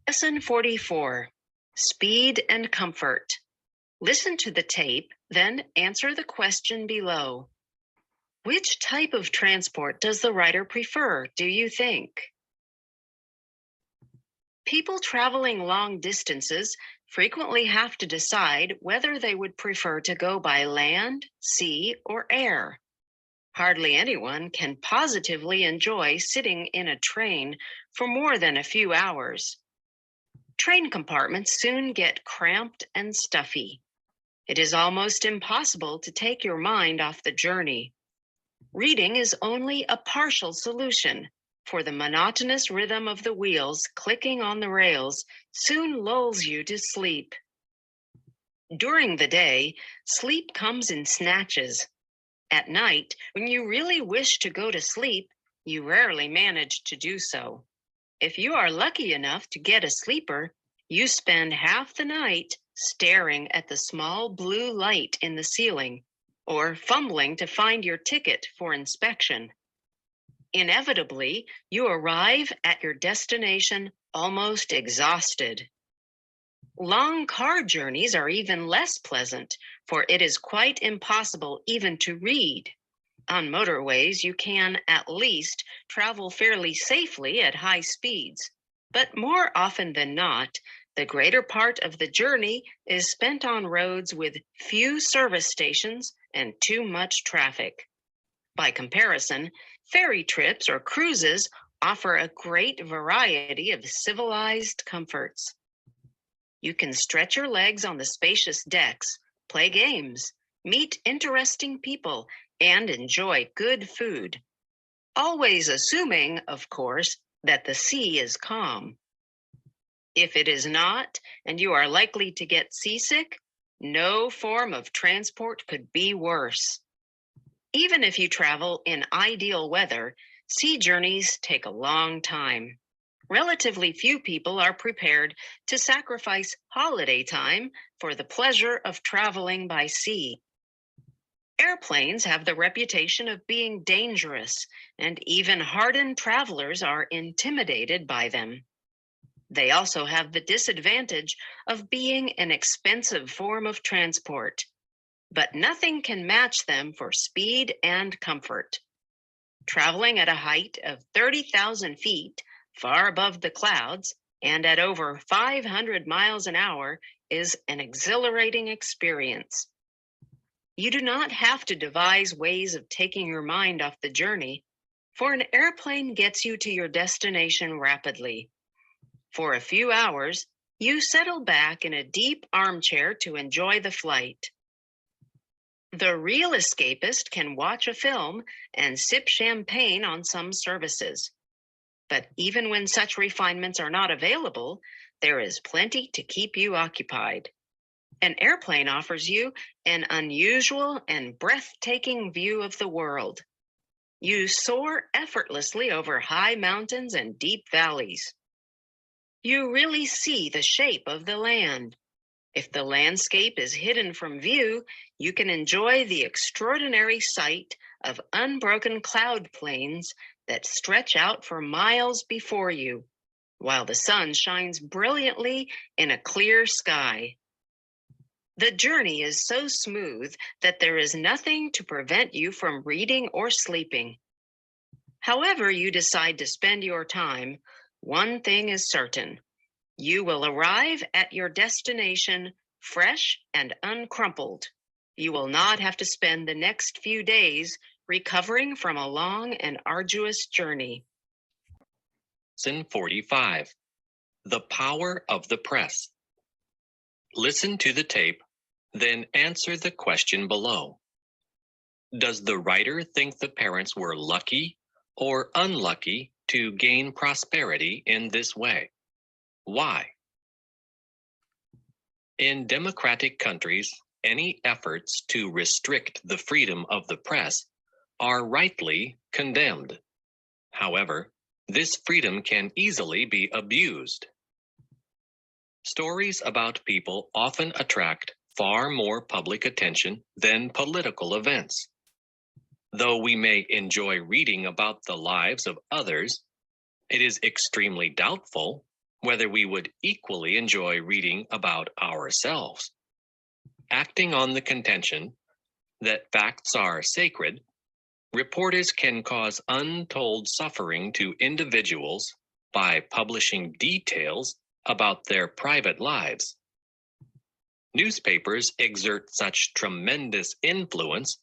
Lesson 44, Speed and Comfort. Listen to the tape, then answer the question below. Which type of transport does the writer prefer, do you think? People traveling long distances frequently have to decide whether they would prefer to go by land, sea, or air. Hardly anyone can positively enjoy sitting in a train for more than a few hours. Train compartments soon get cramped and stuffy. It is almost impossible to take your mind off the journey. Reading is only a partial solution, for the monotonous rhythm of the wheels clicking on the rails soon lulls you to sleep. During the day, sleep comes in snatches. At night, when you really wish to go to sleep, you rarely manage to do so. If you are lucky enough to get a sleeper, you spend half the night staring at the small blue light in the ceiling, or fumbling to find your ticket for inspection. Inevitably, you arrive at your destination almost exhausted. Long car journeys are even less pleasant, for it is quite impossible even to read. On motorways, you can at least travel fairly safely at high speeds, but more often than not, the greater part of the journey is spent on roads with few service stations and too much traffic. By comparison, ferry trips or cruises offer a great variety of civilized comforts. You can stretch your legs on the spacious decks, play games, meet interesting people, and enjoy good food. Always assuming, of course, that the sea is calm. If it is not, and you are likely to get seasick, no form of transport could be worse. Even if you travel in ideal weather, sea journeys take a long time. Relatively few people are prepared to sacrifice holiday time for the pleasure of traveling by sea. Airplanes have the reputation of being dangerous, and even hardened travelers are intimidated by them. They also have the disadvantage of being an expensive form of transport, but nothing can match them for speed and comfort. Traveling at a height of 30,000 feet, far above the clouds, and at over 500 miles an hour is an exhilarating experience. You do not have to devise ways of taking your mind off the journey, for an airplane gets you to your destination rapidly. For a few hours, you settle back in a deep armchair to enjoy the flight. The real escapist can watch a film and sip champagne on some services. But even when such refinements are not available, there is plenty to keep you occupied. An airplane offers you an unusual and breathtaking view of the world. You soar effortlessly over high mountains and deep valleys. You really see the shape of the land. If the landscape is hidden from view, you can enjoy the extraordinary sight of unbroken cloud plains that stretch out for miles before you, while the sun shines brilliantly in a clear sky. The journey is so smooth that there is nothing to prevent you from reading or sleeping. However you decide to spend your time, one thing is certain. You will arrive at your destination fresh and uncrumpled. You will not have to spend the next few days recovering from a long and arduous journey. Lesson 45. The Power of the Press. Listen to the tape, then answer the question below. Does the writer think the parents were lucky or unlucky to gain prosperity in this way? Why? In democratic countries, any efforts to restrict the freedom of the press are rightly condemned. However, this freedom can easily be abused. Stories about people often attract far more public attention than political events. Though we may enjoy reading about the lives of others, it is extremely doubtful whether we would equally enjoy reading about ourselves. Acting on the contention that facts are sacred, reporters can cause untold suffering to individuals by publishing details about their private lives. Newspapers exert such tremendous influence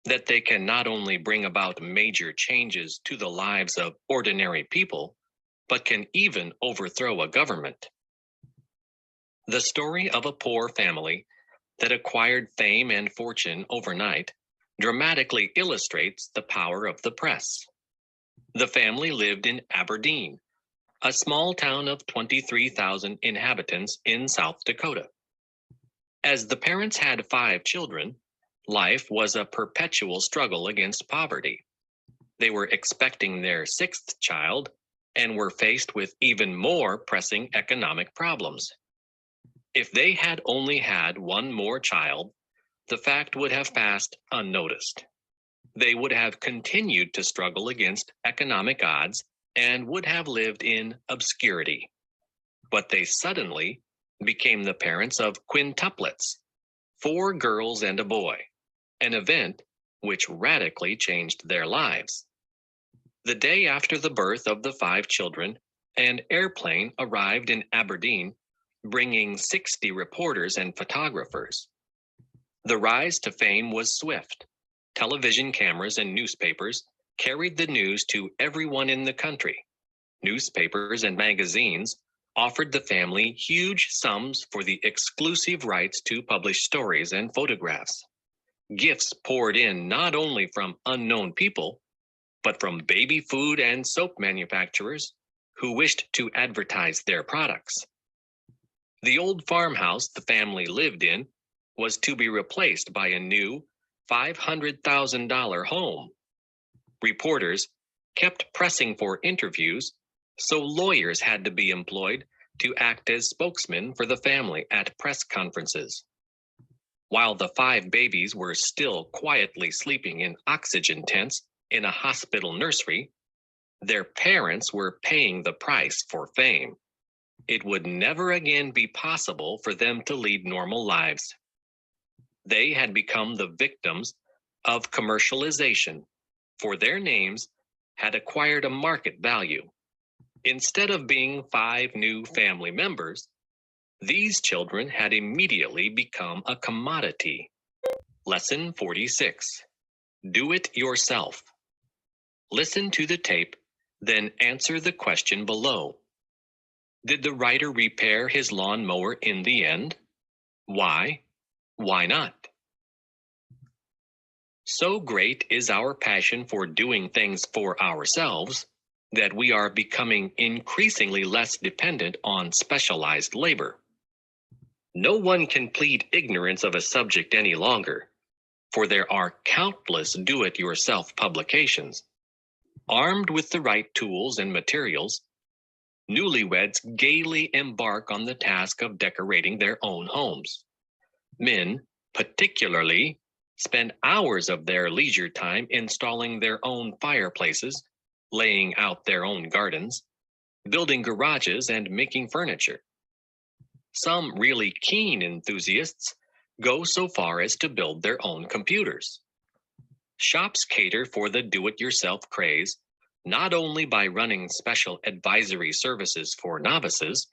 that they can not only bring about major changes to the lives of ordinary people, but can even overthrow a government. The story of a poor family that acquired fame and fortune overnight dramatically illustrates the power of the press. The family lived in Aberdeen, a small town of 23,000 inhabitants in South Dakota. As the parents had 5 children, life was a perpetual struggle against poverty. They were expecting their 6th child and were faced with even more pressing economic problems. If they had only had one more child, the fact would have passed unnoticed. They would have continued to struggle against economic odds and would have lived in obscurity. But they suddenly became the parents of quintuplets, 4 girls and a boy, an event which radically changed their lives. The day after the birth of the 5 children, an airplane arrived in Aberdeen, bringing 60 reporters and photographers. The rise to fame was swift. Television cameras and newspapers carried the news to everyone in the country. Newspapers and magazines offered the family huge sums for the exclusive rights to publish stories and photographs. Gifts poured in not only from unknown people, but from baby food and soap manufacturers who wished to advertise their products. The old farmhouse the family lived in was to be replaced by a new $500,000 home. Reporters kept pressing for interviews, so lawyers had to be employed to act as spokesmen for the family at press conferences. While the 5 babies were still quietly sleeping in oxygen tents in a hospital nursery, their parents were paying the price for fame. It would never again be possible for them to lead normal lives. They had become the victims of commercialization, for their names had acquired a market value. Instead of being 5 new family members, these children had immediately become a commodity. Lesson 46. Do it yourself. Listen to the tape, then answer the question below. Did the writer repair his lawnmower in the end? Why? Why not? So great is our passion for doing things for ourselves that we are becoming increasingly less dependent on specialized labor. No one can plead ignorance of a subject any longer, for there are countless do-it-yourself publications. Armed with the right tools and materials, newlyweds gaily embark on the task of decorating their own homes. Men, particularly, spend hours of their leisure time installing their own fireplaces, laying out their own gardens, building garages, and making furniture. Some really keen enthusiasts go so far as to build their own computers. Shops cater for the do-it-yourself craze, not only by running special advisory services for novices,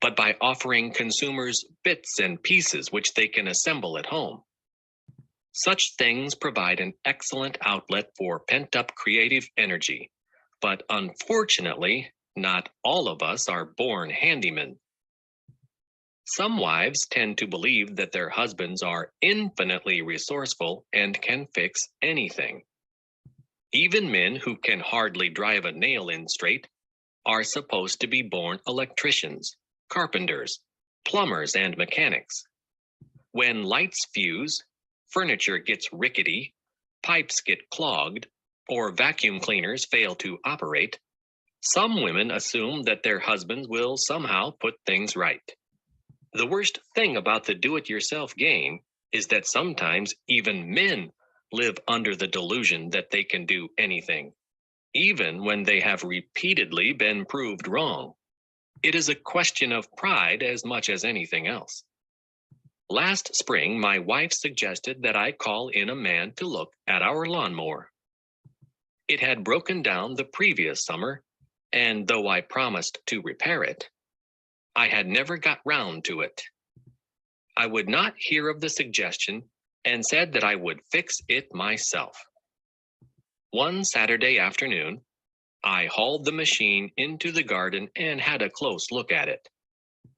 but by offering consumers bits and pieces which they can assemble at home. Such things provide an excellent outlet for pent-up creative energy, but unfortunately, not all of us are born handymen. Some wives tend to believe that their husbands are infinitely resourceful and can fix anything. Even men who can hardly drive a nail in straight are supposed to be born electricians, carpenters, plumbers, and mechanics. When lights fuse, furniture gets rickety, pipes get clogged, or vacuum cleaners fail to operate, some women assume that their husbands will somehow put things right. The worst thing about the do-it-yourself game is that sometimes even men live under the delusion that they can do anything, even when they have repeatedly been proved wrong. It is a question of pride as much as anything else. Last spring, my wife suggested that I call in a man to look at our lawnmower. It had broken down the previous summer, and though I promised to repair it, I had never got round to it. I would not hear of the suggestion and said that I would fix it myself. One Saturday afternoon, I hauled the machine into the garden and had a close look at it.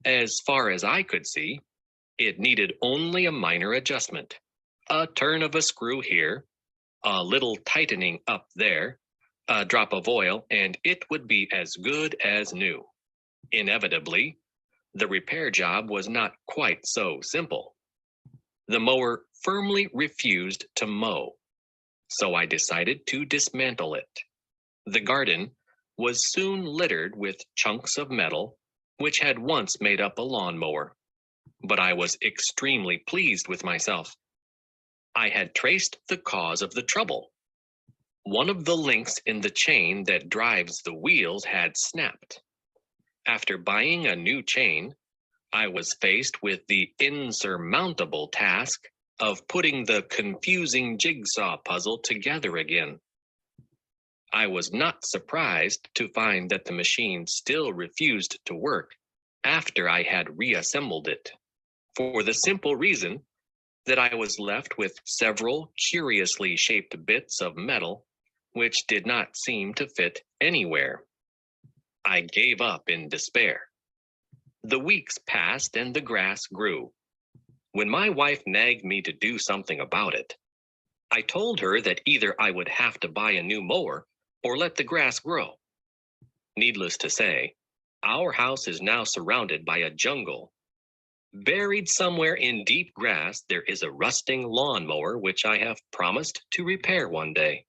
As far as I could see, it needed only a minor adjustment, a turn of a screw here, a little tightening up there, a drop of oil, and it would be as good as new. Inevitably, the repair job was not quite so simple. The mower firmly refused to mow, so I decided to dismantle it. The garden was soon littered with chunks of metal, which had once made up a lawnmower, but I was extremely pleased with myself. I had traced the cause of the trouble. One of the links in the chain that drives the wheels had snapped. After buying a new chain, I was faced with the insurmountable task of putting the confusing jigsaw puzzle together again. I was not surprised to find that the machine still refused to work after I had reassembled it, for the simple reason that I was left with several curiously shaped bits of metal which did not seem to fit anywhere. I gave up in despair. The weeks passed and the grass grew. When my wife nagged me to do something about it, I told her that either I would have to buy a new mower or let the grass grow. Needless to say, our house is now surrounded by a jungle. Buried somewhere in deep grass, there is a rusting lawnmower which I have promised to repair one day.